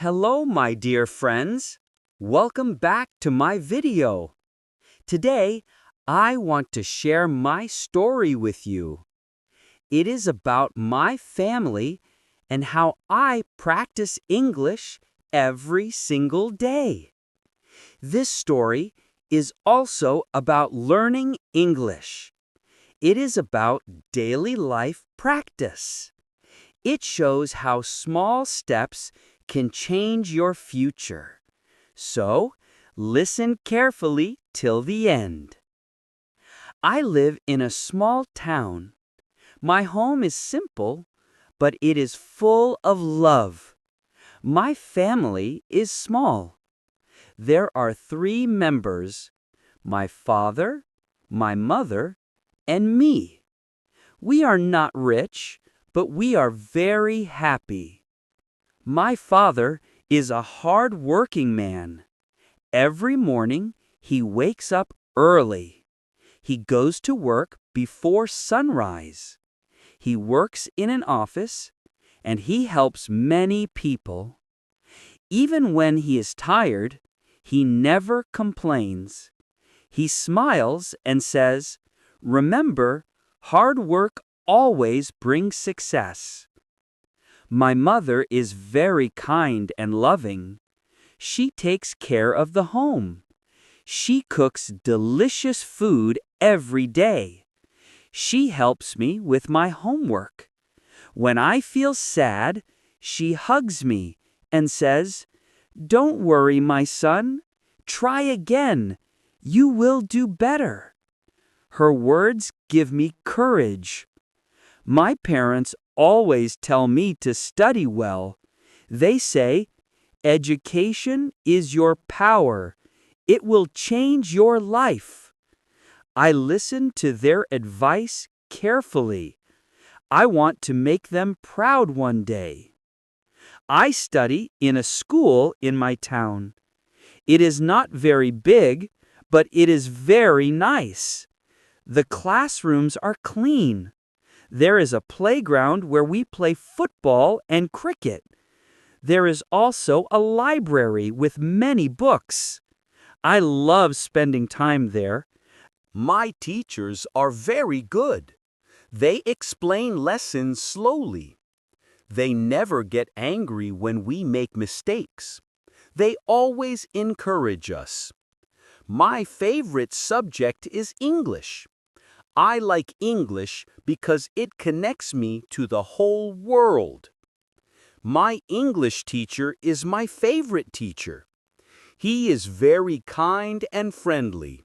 Hello, my dear friends. Welcome back to my video. Today, I want to share my story with you. It is about my family and how I practice English every single day. This story is also about learning English. It is about daily life practice. It shows how small steps can change your future. So, listen carefully till the end. I live in a small town. My home is simple, but it is full of love. My family is small. There are 3 members: my father, my mother, and me. We are not rich, but we are very happy. My father is a hard-working man. Every morning, he wakes up early. He goes to work before sunrise. He works in an office, and he helps many people. Even when he is tired, he never complains. He smiles and says, "Remember, hard work always brings success." My mother is very kind and loving. She takes care of the home. She cooks delicious food every day. She helps me with my homework. When I feel sad, she hugs me and says, "Don't worry, my son. Try again. You will do better." Her words give me courage. My parents always tell me to study well. They say, "Education is your power. It will change your life." I listen to their advice carefully. I want to make them proud one day. I study in a school in my town. It is not very big, but it is very nice. The classrooms are clean. There is a playground where we play football and cricket. There is also a library with many books. I love spending time there. My teachers are very good. They explain lessons slowly. They never get angry when we make mistakes. They always encourage us. My favorite subject is English. I like English because it connects me to the whole world. My English teacher is my favorite teacher. He is very kind and friendly.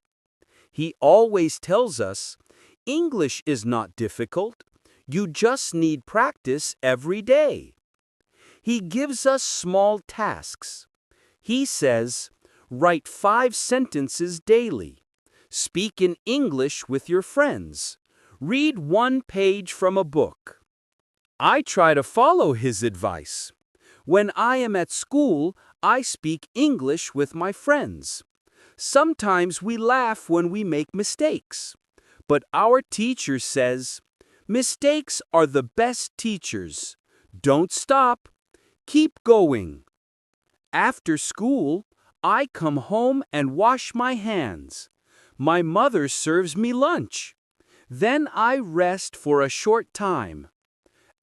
He always tells us, "English is not difficult. You just need practice every day." He gives us small tasks. He says, "Write 5 sentences daily. Speak in English with your friends. Read 1 page from a book." I try to follow his advice. When I am at school, I speak English with my friends. Sometimes we laugh when we make mistakes. But our teacher says, "Mistakes are the best teachers. Don't stop. Keep going." After school, I come home and wash my hands. My mother serves me lunch. Then I rest for a short time.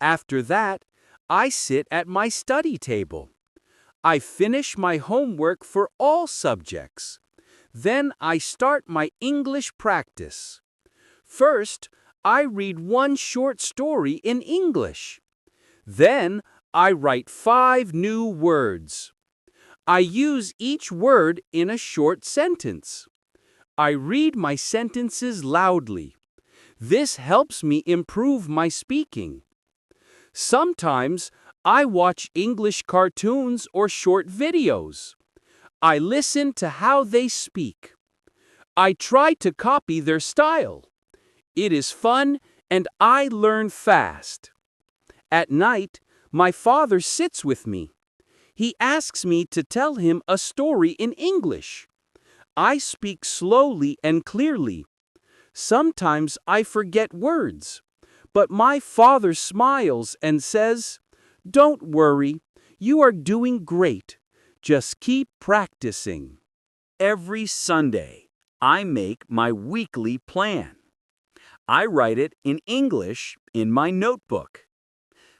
After that, I sit at my study table. I finish my homework for all subjects. Then I start my English practice. First, I read 1 short story in English. Then, I write 5 new words. I use each word in a short sentence. I read my sentences loudly. This helps me improve my speaking. Sometimes, I watch English cartoons or short videos. I listen to how they speak. I try to copy their style. It is fun and I learn fast. At night, my father sits with me. He asks me to tell him a story in English. I speak slowly and clearly. Sometimes I forget words, but my father smiles and says, "Don't worry, You are doing great. Just keep practicing. Every Sunday, I make my weekly plan. I write it in English in my notebook.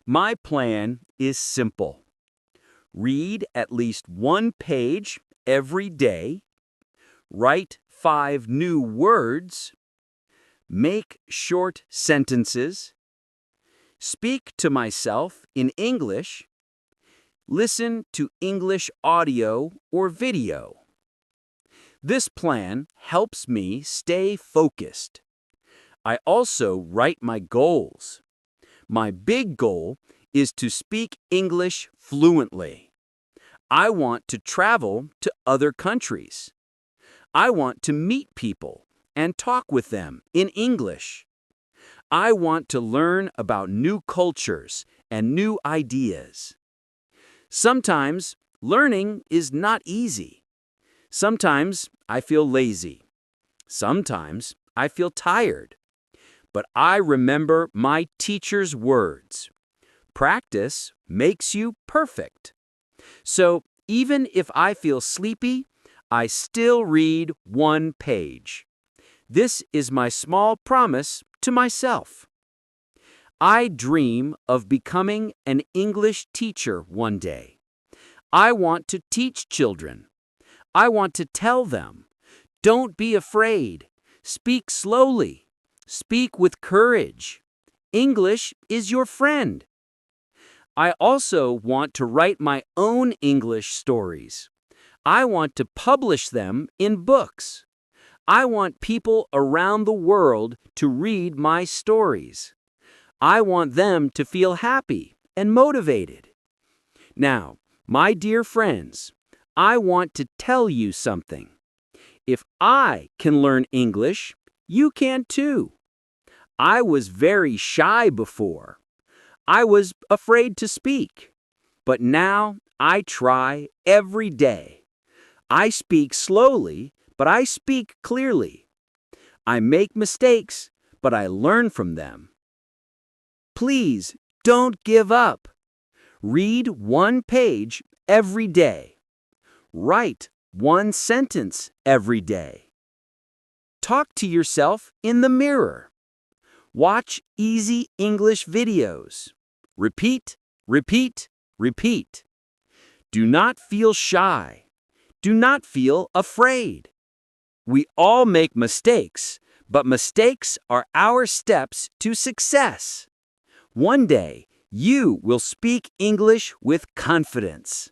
My plan is simple. Read at least one page every day. Write 5 new words. Make short sentences. Speak to myself in English. Listen to English audio or video. This plan helps me stay focused. I also write my goals. My big goal is to speak English fluently. I want to travel to other countries. I want to meet people and talk with them in English. I want to learn about new cultures and new ideas. Sometimes learning is not easy. Sometimes I feel lazy. Sometimes I feel tired. But I remember my teacher's words. Practice makes you perfect. So even if I feel sleepy, I still read one page. This is my small promise to myself. I dream of becoming an English teacher one day. I want to teach children. I want to tell them, don't be afraid. Speak slowly. Speak with courage. English is your friend. I also want to write my own English stories. I want to publish them in books. I want people around the world to read my stories. I want them to feel happy and motivated. Now, my dear friends, I want to tell you something. If I can learn English, you can too. I was very shy before. I was afraid to speak. But now I try every day. I speak slowly, but I speak clearly. I make mistakes, but I learn from them. Please don't give up. Read one page every day. Write one sentence every day. Talk to yourself in the mirror. Watch easy English videos. Repeat, repeat, repeat. Do not feel shy. Do not feel afraid. We all make mistakes, but mistakes are our steps to success. One day, you will speak English with confidence.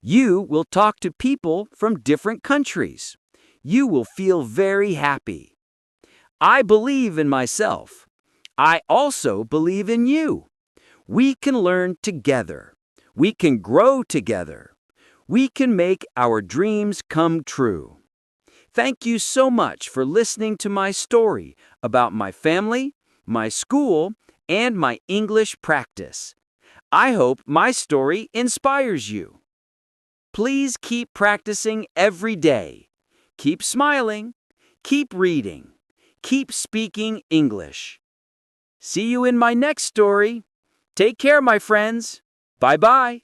You will talk to people from different countries. You will feel very happy. I believe in myself. I also believe in you. We can learn together. We can grow together. We can make our dreams come true. Thank you so much for listening to my story about my family, my school, and my English practice. I hope my story inspires you. Please keep practicing every day. Keep smiling. Keep reading. Keep speaking English. See you in my next story. Take care, my friends. Bye-bye.